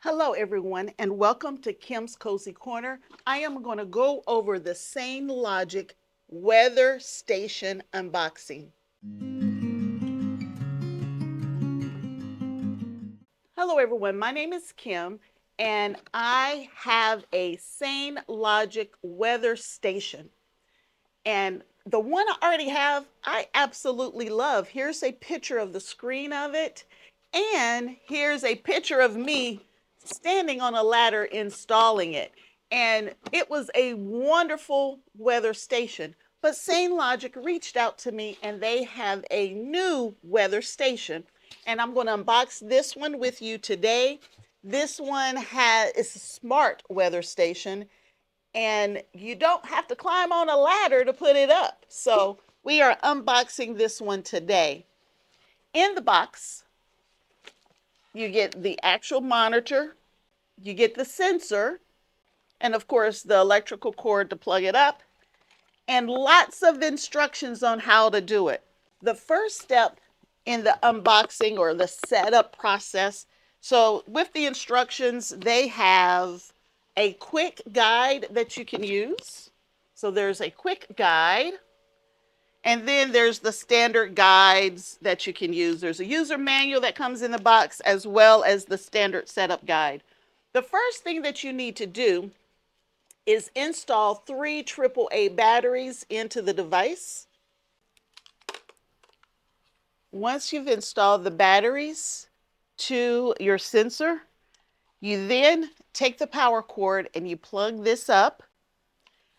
Hello everyone and welcome to Kim's Cozy Corner. I am going to go over the Sainlogic weather station unboxing. Hello everyone, my name is Kim and I have a Sainlogic weather station. And the one I already have, I absolutely love. Here's a picture of the screen of it, and here's a picture of me standing on a ladder installing it. And it was a wonderful weather station. But Sainlogic reached out to me and they have a new weather station. And I'm going to unbox this one with you today. This one is a smart weather station and you don't have to climb on a ladder to put it up. So we are unboxing this one today. In the box, you get the actual monitor, you get the sensor, and of course the electrical cord to plug it up, and lots of instructions on how to do it. The first step in the unboxing or the setup process, so with the instructions, they have a quick guide that you can use. So there's a quick guide, and then there's the standard guides that you can use. There's a user manual that comes in the box as well as the standard setup guide. The first thing that you need to do is install 3 AAA batteries into the device. Once you've installed the batteries to your sensor, you then take the power cord and you plug this up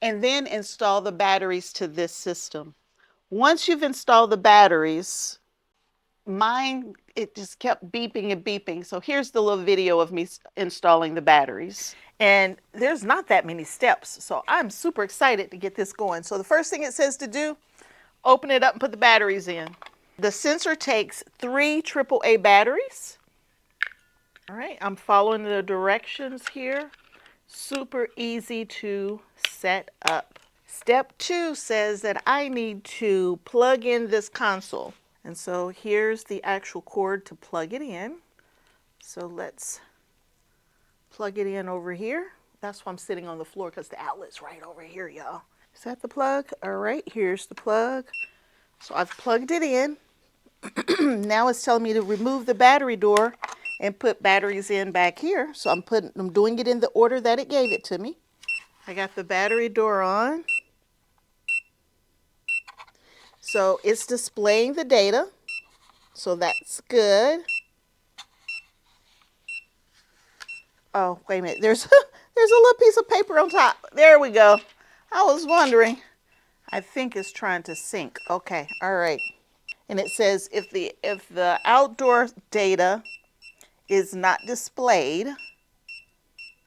and then install the batteries to this system. Once you've installed the batteries, mine, it just kept beeping and beeping. So here's the little video of me installing the batteries. And there's not that many steps. So I'm super excited to get this going. So the first thing it says to do, open it up and put the batteries in. The sensor takes 3 AAA batteries. All right, I'm following the directions here. Super easy to set up. Step 2 says that I need to plug in this console. And so here's the actual cord to plug it in. So let's plug it in over here. That's why I'm sitting on the floor, because the outlet's right over here, y'all. Is that the plug? All right, here's the plug. So I've plugged it in. Now it's telling me to remove the battery door and put batteries in back here. So I'm doing it in the order that it gave it to me. I got the battery door on. So it's displaying the data. So that's good. Oh, wait a minute. There's there's a little piece of paper on top. There we go. I was wondering. I think it's trying to sync. Okay, all right. And it says if the outdoor data is not displayed,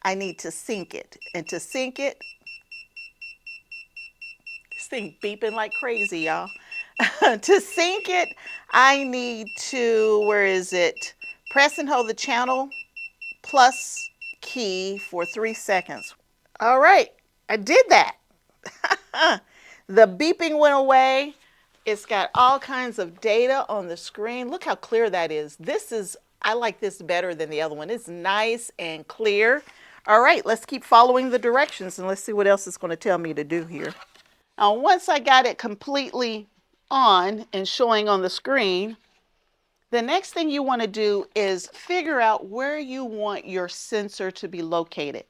I need to sync it. And to sync it, this thing beeping like crazy, y'all. To sync it, I need to, where is it? Press and hold the channel plus key for 3 seconds. All right, I did that. The beeping went away. It's got all kinds of data on the screen. Look how clear that is. I like this better than the other one. It's nice and clear. All right, let's keep following the directions and let's see what else it's going to tell me to do here. Now, once I got it completely on and showing on the screen, the next thing you want to do is figure out where you want your sensor to be located.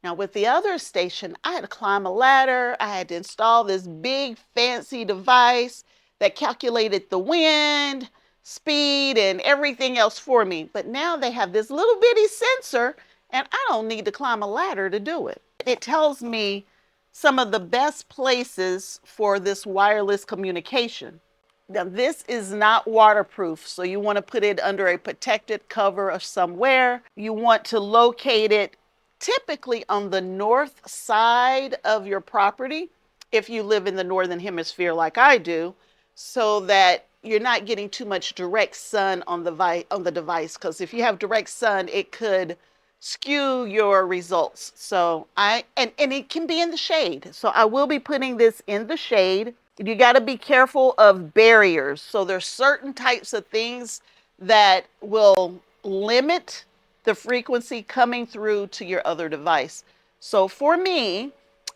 Now, with the other station, I had to climb a ladder. I had to install this big fancy device that calculated the wind, speed, and everything else for me. But now they have this little bitty sensor, and I don't need to climb a ladder to do it. It tells me some of the best places for this wireless communication. Now, this is not waterproof, so you want to put it under a protected cover of somewhere. You want to locate it typically on the north side of your property, if you live in the northern hemisphere like I do, so that you're not getting too much direct sun on the device, because if you have direct sun, it could skew your results. So and it can be in the shade. So I will be putting this in the shade. You got to be careful of barriers. So there's certain types of things that will limit the frequency coming through to your other device. So for me,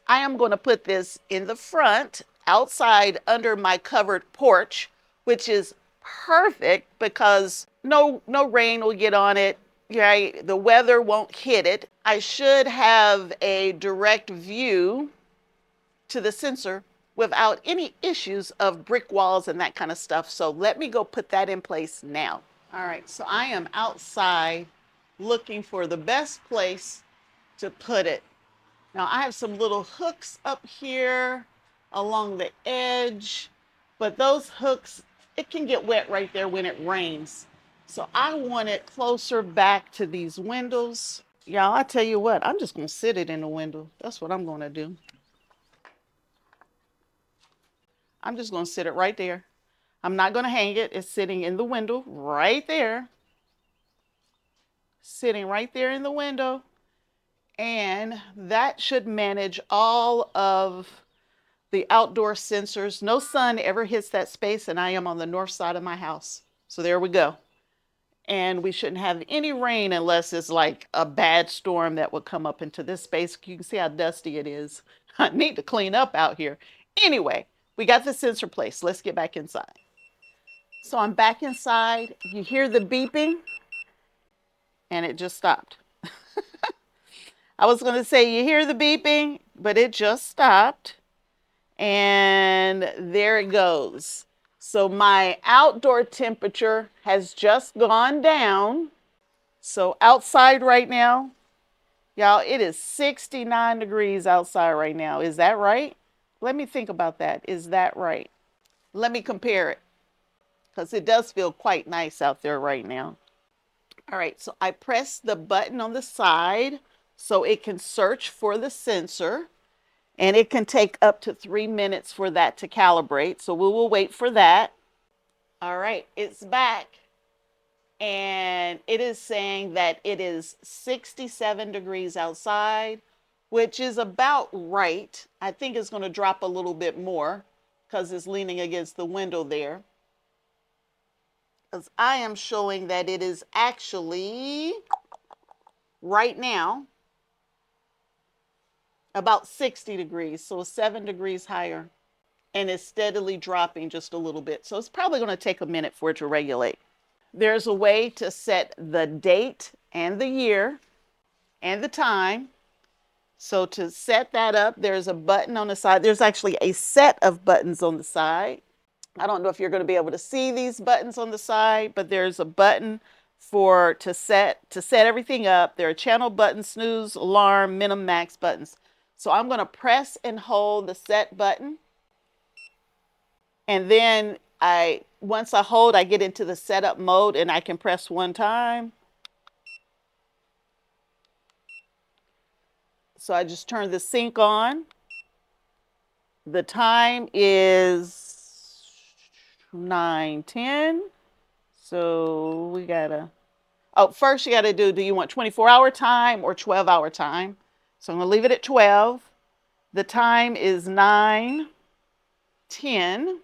I am going to put this in the front, outside under my covered porch, which is perfect because no rain will get on it. Right? The weather won't hit it. I should have a direct view to the sensor without any issues of brick walls and that kind of stuff. So let me go put that in place now. All right, so I am outside looking for the best place to put it. Now I have some little hooks up here along the edge, but those hooks, it can get wet right there when it rains. So I want it closer back to these windows. Y'all, I tell you what, I'm just gonna sit it in the window. That's what I'm gonna do. I'm just gonna sit it right there. I'm not gonna hang it. It's sitting in the window right there. Sitting right there in the window. And that should manage all of the outdoor sensors. No sun ever hits that space, and I am on the north side of my house. So there we go. And we shouldn't have any rain unless it's like a bad storm that would come up into this space. You can see how dusty it is. I need to clean up out here. Anyway, we got the sensor placed. Let's get back inside. So I'm back inside. You hear the beeping, and it just stopped. I was going to say you hear the beeping, but it just stopped. And there it goes. So my outdoor temperature has just gone down. So outside right now, y'all, it is 69 degrees outside right now. Is that right? Let me think about that. Is that right? Let me compare it, because it does feel quite nice out there right now. All right, so I press the button on the side so it can search for the sensor. And it can take up to 3 minutes for that to calibrate. So we will wait for that. All right, it's back. And it is saying that it is 67 degrees outside, which is about right. I think it's going to drop a little bit more because it's leaning against the window there. Because I am showing that it is actually, right now, about 60 degrees. So 7 degrees higher. And it's steadily dropping just a little bit. So it's probably going to take a minute for it to regulate. There's a way to set the date and the year and the time. So to set that up, there's a button on the side. There's actually a set of buttons on the side. I don't know if you're going to be able to see these buttons on the side, but there's a button to set everything up. There are channel buttons, snooze, alarm, minimum, max buttons. So I'm going to press and hold the set button. And then once I hold, I get into the setup mode, and I can press one time. So I just turn the sync on. The time is 9:10. So we gotta, first you gotta do you want 24-hour time or 12-hour time? So I'm gonna leave it at 12. The time is 9:10.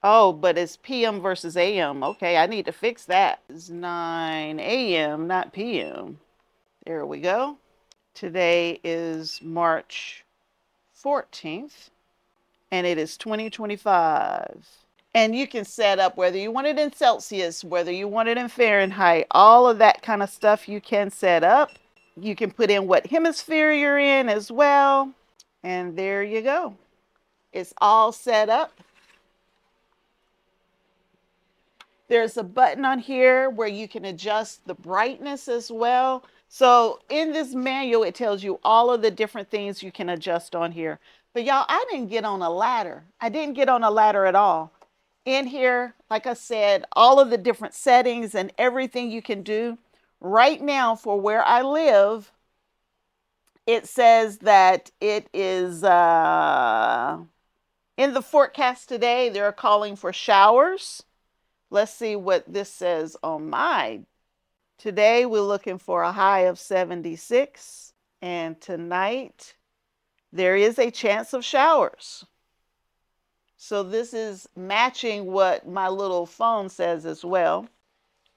Oh, but it's PM versus AM. Okay, I need to fix that. It's 9 AM, not PM. There we go. Today is March 14th, and it is 2025. And you can set up whether you want it in Celsius, whether you want it in Fahrenheit, all of that kind of stuff you can set up. You can put in what hemisphere you're in as well. And there you go. It's all set up. There's a button on here where you can adjust the brightness as well. So in this manual, it tells you all of the different things you can adjust on here. But y'all, I didn't get on a ladder. I didn't get on a ladder at all. In here, like I said, all of the different settings and everything you can do. Right now, for where I live, it says that it is in the forecast today, they're calling for showers. Let's see what this says on mine. Today, we're looking for a high of 76. And tonight, there is a chance of showers. So this is matching what my little phone says as well.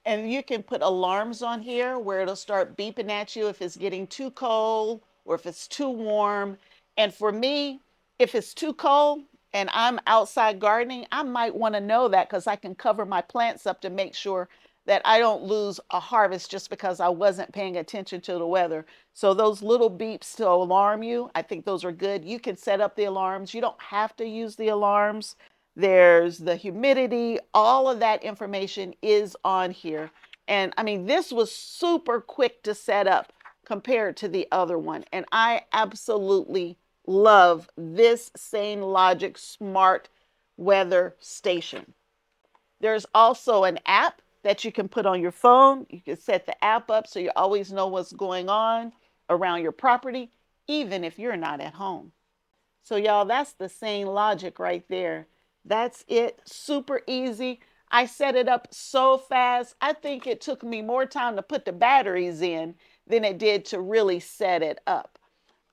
And you can put alarms on here where it'll start beeping at you if it's getting too cold or if it's too warm. And for me, if it's too cold and I'm outside gardening, I might want to know that because I can cover my plants up to make sure that I don't lose a harvest just because I wasn't paying attention to the weather. So those little beeps to alarm you, I think those are good. You can set up the alarms. You don't have to use the alarms. There's the humidity, all of that information is on here. And I mean, this was super quick to set up compared to the other one. And I absolutely love this Sainlogic Smart Weather Station. There's also an app that you can put on your phone. You can set the app up so you always know what's going on around your property, even if you're not at home. So y'all, that's the Sainlogic right there. That's it. Super easy. I set it up so fast. I think it took me more time to put the batteries in than it did to really set it up.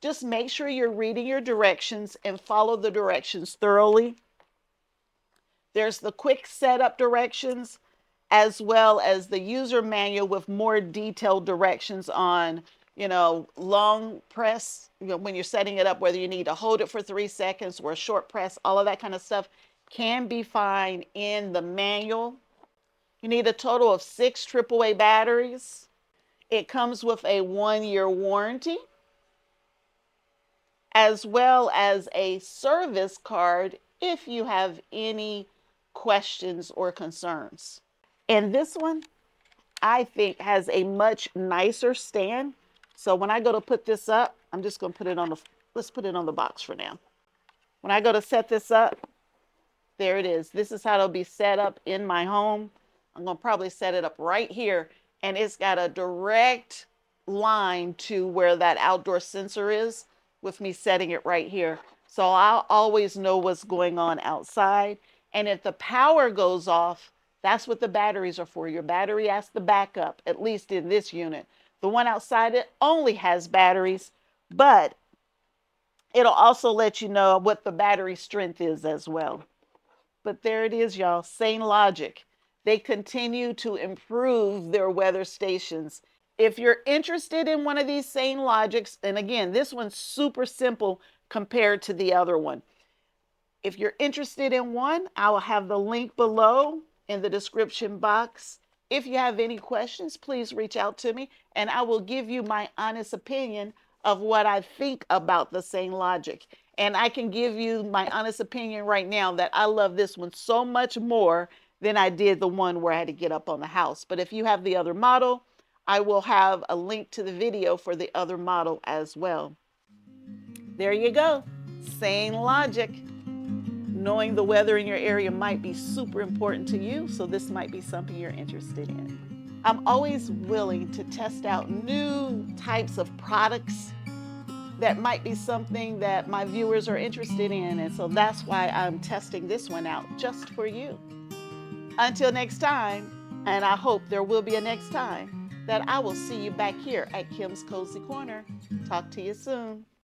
Just make sure you're reading your directions and follow the directions thoroughly. There's the quick setup directions as well as the user manual with more detailed directions on, long press, when you're setting it up, whether you need to hold it for 3 seconds or a short press, all of that kind of stuff can be found in the manual. You need a total of 6 AAA batteries. It comes with a 1-year warranty, as well as a service card if you have any questions or concerns. And this one, I think, has a much nicer stand. So when I go to put this up, I'm just going to put it on let's put it on the box for now. When I go to set this up, there it is. This is how it'll be set up in my home. I'm going to probably set it up right here. And it's got a direct line to where that outdoor sensor is with me setting it right here. So I'll always know what's going on outside. And if the power goes off, that's what the batteries are for. Your battery has to back up, at least in this unit. The one outside it only has batteries, but it'll also let you know what the battery strength is as well. But there it is, y'all. Sainlogic. They continue to improve their weather stations. If you're interested in one of these Sainlogics, and again, this one's super simple compared to the other one. If you're interested in one, I will have the link below in the description box. If you have any questions, please reach out to me and I will give you my honest opinion of what I think about the Sainlogic. And I can give you my honest opinion right now that I love this one so much more than I did the one where I had to get up on the house. But if you have the other model, I will have a link to the video for the other model as well. There you go. Sainlogic. Knowing the weather in your area might be super important to you, so this might be something you're interested in. I'm always willing to test out new types of products that might be something that my viewers are interested in, and so that's why I'm testing this one out just for you. Until next time, and I hope there will be a next time, that I will see you back here at Kim's Cozy Corner. Talk to you soon.